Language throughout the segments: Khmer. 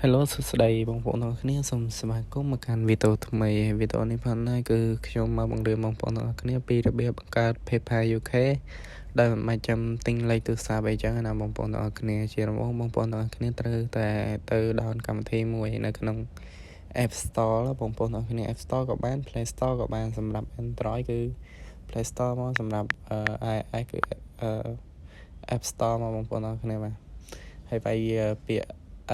Hello សួស្តីបងប្អូនទាំងអស់គ្នាសូមស្វាគមន៍មកកាន់វីដេអូថ្មីវីដេអូនេះផងដែរគឺខ្ញុំមកបង្រៀនបងប្អូនទាំងអស់គ្នាពីរបៀបបង្កើត PayPal UK ដែលមិនចាំទិញលេខទូរស័ព្ទអីចឹងណាបងប្អូនទាំងអស់គ្នាជាដំបូងបងប្អូនទាំងអស់គ្នាត្រូវតែទៅdownloadកម្មវិធីមួយនៅក្នុង App Store បងប្អូនទាំងអស់គ្នា App Store ក៏បាន Play Store ក៏បានសម្រាប់ Android គឺ Play Store មកសម្រាប់iOS គឺApp Store មកបងប្អូនទាំងអស់គ្នាបាទហើយវាយពាក្យ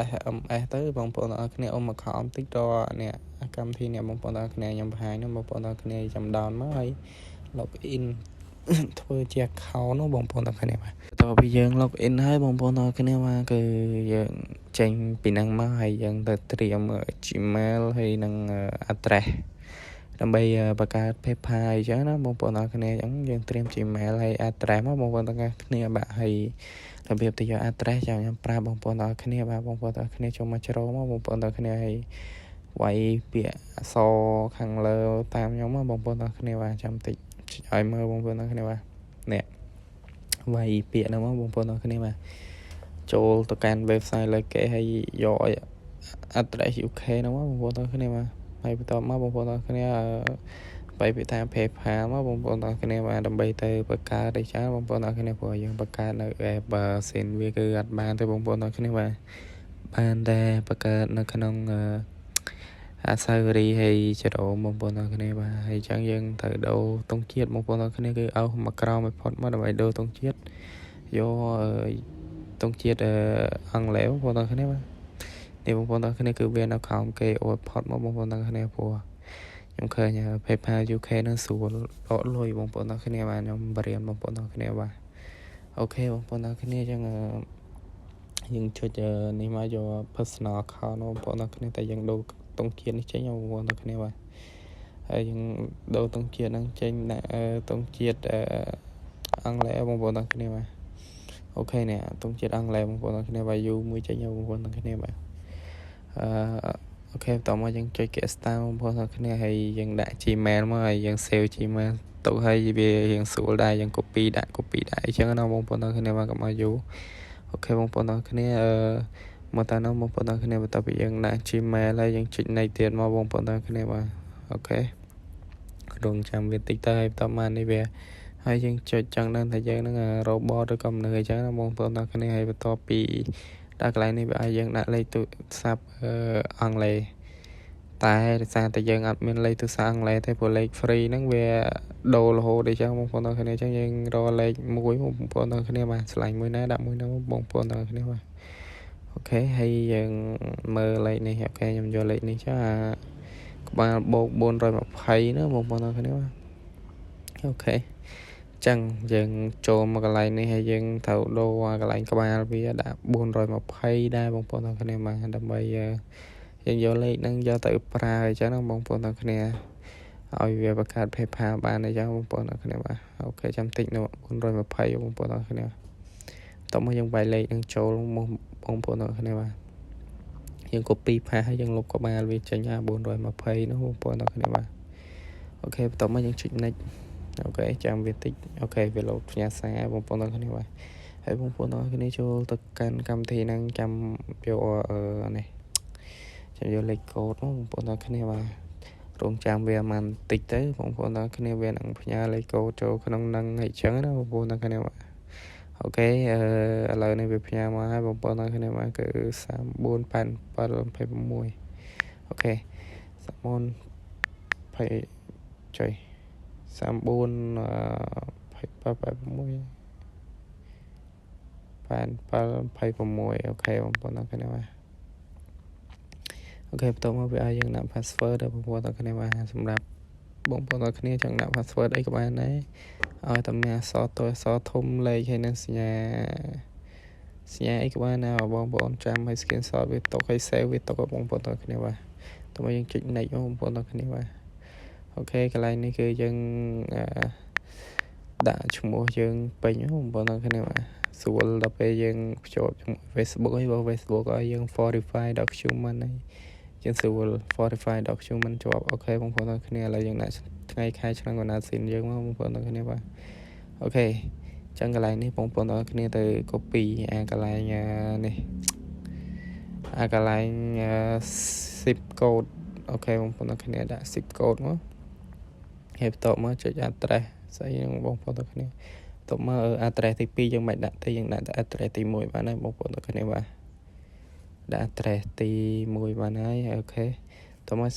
SMS ទៅបងប្អូនទាំងអស់គ្នាអ៊ំ account តិចតអ្នកកម្មវិធីអ្នកបងប្អូនទាំងអស់គ្នាខ្ញុំបង្ហាញនោះបងប្អូនទាំងអស់គ្នាចាំ down មកហើយ log in ធ្វើជា account នោះបងប្អូនទាំងអស់គ្នាបាទបន្ទាប់ពីយើង log in ហើយបងប្អូនទាំងអស់គ្នាបាទគឺយើងចេញពីហ្នឹងមកហើយយើងទៅត្រៀម Gmail ហើយនឹង address ដើម្បីបង្កើត PayPal អញ្ចឹងណាបងប្អូនទាំងអស់គ្នាអញ្ចឹងយើងត្រៀម Gmail ហើយ address មកបងប្អូនទាំងអស់គ្នាបាទហើយរបៀបទៅយក address ចាំខ្ញុំប្រាប់បងប្អូនទាំងអស់គ្នាបាទបងប្អូនទាំងអស់គ្នាចូលមកជ្រោមមកបងប្អូនទាំងអស់គ្នាហើយវាយពាក្យអក្សរខាងលើតាមខ្ញុំមកបងប្អូនទាំងអស់គ្នាបាទចាំតិចឲ្យមើលបងប្អូនទាំងអស់គ្នាបាទនេះវាយពាក្យហ្នឹងមកបងប្អូនទាំងអស់គ្នាបាទចូលទៅកាន់ website លើគេហើយយក address UK ហ្នឹងមកបងប្អូនទាំងអស់គ្នាបាទហើយបន្ទាប់មកបងប្អូនទាំងអស់គ្នាបាយពីតាម PayPal មកបងប្អូនទាំងអស់គ្នាបាទដើម្បីទៅបង្កើតអីចឹងបងប្អូនទាំងអស់គ្នាព្រោះយើងបង្កើតនៅ app សិនវាគឺអត់បានទេបងប្អូនទាំងអស់គ្នាបាទបានតែបង្កើតនៅក្នុងអាសាវរីហើយចរោមបងប្អូនទាំងអស់គ្នាបាទហើយចឹងយើងត្រូវដូរទង់ជាតិបងប្អូនទាំងអស់គ្នាគឺអោសមកក្រោមឲ្យផុតមកដើម្បីដូរទង់ជាតិយកទង់ជាតិអង់គ្លេសបងប្អូនទាំងអស់គ្នាបាទនេះបងប្អូនទាំងអស់គ្នាគឺវានៅក្រោមគេអូផុតមកបងប្អូនទាំងអស់គ្នាព្រោះខ្ញុំឃើញ PayPal UK នឹងស្រួលដកលុយបងប្អូនទាំងគ្នាបាទខ្ញុំបរៀនបងប្អូនទាំងគ្នាបាទអូខេបងប្អូនទាំងគ្នាចឹងយើងចុចនេះមកយក personal account បងប្អូនទាំងគ្នាតែយើងដូរតុងជាតិនេះចេញបងប្អូនទាំងគ្នាបាទហើយយើងដូរតុងជាតិហ្នឹងចេញដាក់តុងជាតិអង់គ្លេសបងប្អូនទាំងគ្នាបាទអូខេនេះតុងជាតិអង់គ្លេសបងប្អូនទាំងគ្នាបាទ U មួយចេញបងប្អូនទាំងគ្នាបាទអូខេបន្តមកយើងចុច get start បងប្អូនទាំងគ្នាហើយយើងដាក់ Gmail មកហើយយើង save Gmail ទៅហើយវារៀងស្រួលដែរយើង copy ដាក់អញ្ចឹងណាបងប្អូនទាំងគ្នាមកកុំឲ្យយូរអូខេបងប្អូនទាំងគ្នាមកតានោះបងប្អូនទាំងគ្នាបន្ទាប់ពីយើងដាក់ Gmail ហើយយើងចុច next ទៀតមកបងប្អូនទាំងគ្នាបាទអូខេរងចាំវាតិចទៅហើយបន្តមកនេះវាហើយយើងចុចចឹងដល់ថាយើងនឹង robot ឬក៏មនុស្សអញ្ចឹងណាបងប្អូនទាំងគ្នាហើយបន្ទាប់ពីដល់កន្លែងនេះវាឲ្យយើងដាក់លេខទូរស័ព្ទអង់គ្លេសតែដោយសារតែយើងអត់មានលេខទូរស័ព្ទអង់គ្លេសទេព្រោះលេខ free ហ្នឹងវាដូររហូតអញ្ចឹងបងប្អូនទាំងគ្នាអញ្ចឹងយើងរកលេខមួយបងប្អូនទាំងគ្នាបាទឆ្លាញ់មួយណាដាក់មួយហ្នឹងបងប្អូនទាំងគ្នាបាទអូខេហើយយើងមើលលេខនេះអូខេខ្ញុំយកលេខនេះចុះក្បាលបូក420ណាបងប្អូនទាំងគ្នាបាទអូខេចឹងយើងចូលមកកន្លែងនេះហើយយើងត្រូវដូរកន្លែងក្បាលវាដាក់420ដែរបងប្អូនទាំងគ្នាបាទដើម្បីយើងយកលេខហ្នឹងយកទៅប្រើអញ្ចឹងណាបងប្អូនទាំងគ្នាឲ្យវាបង្កើត PayPal បានអញ្ចឹងបងប្អូនទាំងគ្នាបាទអូខេចាំតិចនោះ420បងប្អូនទាំងគ្នាតោះមកយើងវាយលេខហ្នឹងចូលបងប្អូនទាំងគ្នាបាទយើង copy paste ហើយយើងលុបក្បាលវាចេញ420នោះបងប្អូនទាំងគ្នាបាទអូខេបន្ទាប់មកយើងចុច next អូខេចាំវាតិចអូខេវាលោតផ្ញើសារបងប្អូនទាំងគ្នាបាទហើយបងប្អូនទាំងគ្នាចូលទៅកាន់កម្មវិធីហ្នឹងចាំយកនេះចាំយកលេខកូដបងប្អូនទាំងគ្នាបាទរងចាំវាមិនតិចទៅបងប្អូនទាំងគ្នាវានឹងផ្ញើលេខកូដចូលក្នុងហ្នឹងហើយចឹងណាបងប្អូនទាំងគ្នាបាទអូខេឥឡូវនេះវាផ្ញើមកហើយបងប្អូនទាំងគ្នាបាទគឺ348726អូខេ34ចុយ34 8726អូខេបងប្អូនទាំងគ្នាបាទអូខេបន្ទាប់មកវាឲ្យយើងដាក់ password ដល់បងប្អូនទាំងគ្នាបាទសម្រាប់បងប្អូនទាំងគ្នាចង់ដាក់ password អីក៏បានដែរឲ្យតែមានអក្សរតូចអក្សរធំលេខហើយនឹងសញ្ញាអីក៏បានដែរបងប្អូនចាំឲ្យ screenshot វាទុកឲ្យ save វាទុកឲ្យបងប្អូនទាំងគ្នាបាទតោះមកយើងចុច next បងប្អូនទាំងគ្នាបាទអូខេកន្លែងនេះគឺយើងដាក់ឈ្មោះយើងពេញបងប្អូនទាំងគ្នាបាទស្រួលដល់ពេលយើងភ្ជាប់ជាមួយ Facebook ហើយបើ Facebook ឲ្យយើង verify document ហើយយើងស្រួល verify document ជាប់អូខេបងប្អូនទាំងគ្នាឥឡូវយើងដាក់ថ្ងៃខែឆ្នាំកំណើតស៊ីនយើងមកបងប្អូនទាំងគ្នាបាទអូខេចឹងកន្លែងនេះបងប្អូនទាំងគ្នាទៅ copy កន្លែងនេះ cái line zip code ok bông phong cái này đã zip code mà hệ thống mà cho address xây bông phong cái này tụi mà ở address thì pi dân mày đặt thì dân đặt address thì mùi bạn này bông phong cái này và đã address thì mùi bạn ấy ok tụi mà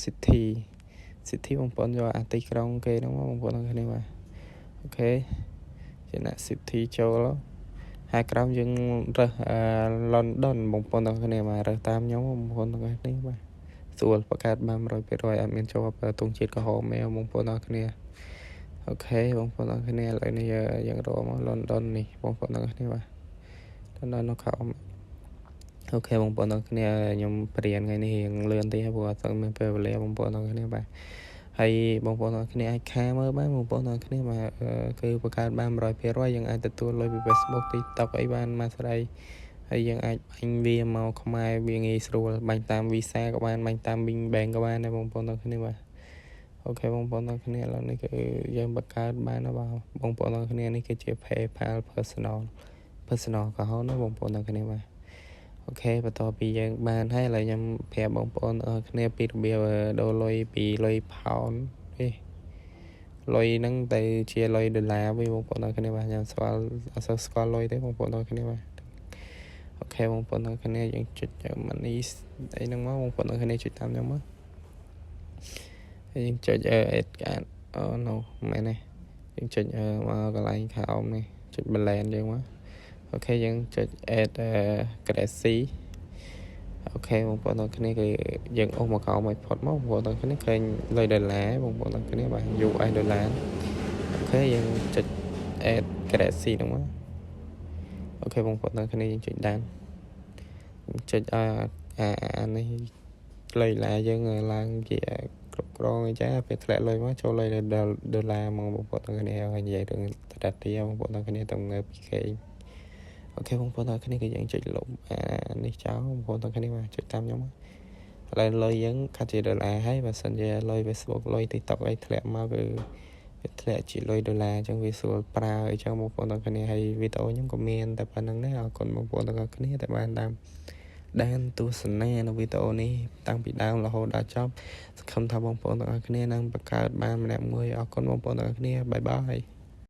city bông phong cho anti krong kê đúng không bông phong cái này và ok cho nên city châu đó hai krong dân London bông phong cái này mà rồi tam nhóm bông phong cái này màส่วนประกาศบามรอยไปรอยอาจមានចូលតងជាតិក៏ហមមែបងប្អូនអរគ្នាអូខេបងប្អូនអរគ្នាឥឡូវនេះយើងរកមក London នេះបងប្អូនអរគ្នាបាទ London នៅខោអូខេបងប្អូនអរគ្នាខ្ញុំបរៀនថ្ងៃនេះរៀងលឿនតិចព្រោះអត់ស្គាល់មានពេលវេលាបងប្អូនអរគ្នាបាទហើយបងប្អូនអរគ្នាអាចខាមើលបានបងប្អូនអរគ្នាបាទគឺបង្កើតបាន 100% យើងអាចទទួលលុយពី Facebook TikTok អីបានមកស្ដីហើយយើងអាចបាញ់វាមកខ្មែរវាងាយស្រួលបាញ់តាម Visa ក៏បានបាញ់តាម Bing Bank ក៏បានដែរបងប្អូនអរគ្នាបាទអូខេបងប្អូនអរគ្នាឥឡូវនេះគឺយើងបង្កើតបានហើយបាទបងប្អូនអរគ្នានេះគឺជា PayPal personal ក៏ហៅណាបងប្អូនអរគ្នាបាទអូខេបន្ទាប់ពីយើងបានហើយឥឡូវខ្ញុំប្រាប់បងប្អូនអរគ្នាពីរបៀបដូរលុយពីលុយផោននេះលុយហ្នឹងទៅជាលុយដុល្លារវិញបងប្អូនអរគ្នាបាទខ្ញុំស្គាល់អត់សូវស្គាល់លុយទេបងប្អូនអរគ្នាបាទអូខេបងប្អូនអរគ្នាយើងចុច money អីហ្នឹងមកបងប្អូនអរគ្នាចុចតាមខ្ញុំមកហើយយើងចុច add card អូ no មែនទេយើងចុចមកកន្លែងខាងអមនេះចុច balance យើងមកអូខេយើងចុច add currency អូខេបងប្អូនអរគ្នាគឺយើងអូសមកកោមកផុតមកបងប្អូនអរគ្នាឃើញលុយដុល្លារបងប្អូនអរគ្នាបាទ US ដុល្លារអូខេយើងចុច add currency ហ្នឹងមកអូខេបងប្អូនអរគ្នាយើងចុចដានចុចនេះលុយឡាយើងឡើងជាគ្រប់គ្រងអីចាពេលធ្លាក់លុយមកចូលលុយដុល្លារមកបងប្អូនអរគ្នាហើយនិយាយរឿងតាទីបងប្អូនអរគ្នាតំងើពីគេអូខេបងប្អូនអរគ្នាគឺយើងចុចលុបនេះចោលបងប្អូនអរគ្នាមកចុចតាមខ្ញុំឥឡូវលុយយើងកាត់ជាដុល្លារហើយបើសិនជាលុយ Facebook លុយ TikTok អីធ្លាក់មកគឺធ្លាក់ជាលុយដុល្លារអញ្ចឹងវាស្រួលប្រើអញ្ចឹងបងប្អូនអរគ្នាហើយវីដេអូខ្ញុំក៏មានតែប៉ុណ្្នឹងដែរអរគុណបងប្អូនទាំងអស់គ្នាដែលបានតាមដានទស្សនានៅវីដេអូនេះតាំងពីដើមរហូតដល់ចប់សង្ឃឹមថាបងប្អូនទាំងអស់គ្នានឹងបង្កើតបានម្នាក់មួយអរគុណបងប្អូនទាំងអស់គ្នាបាយបាយ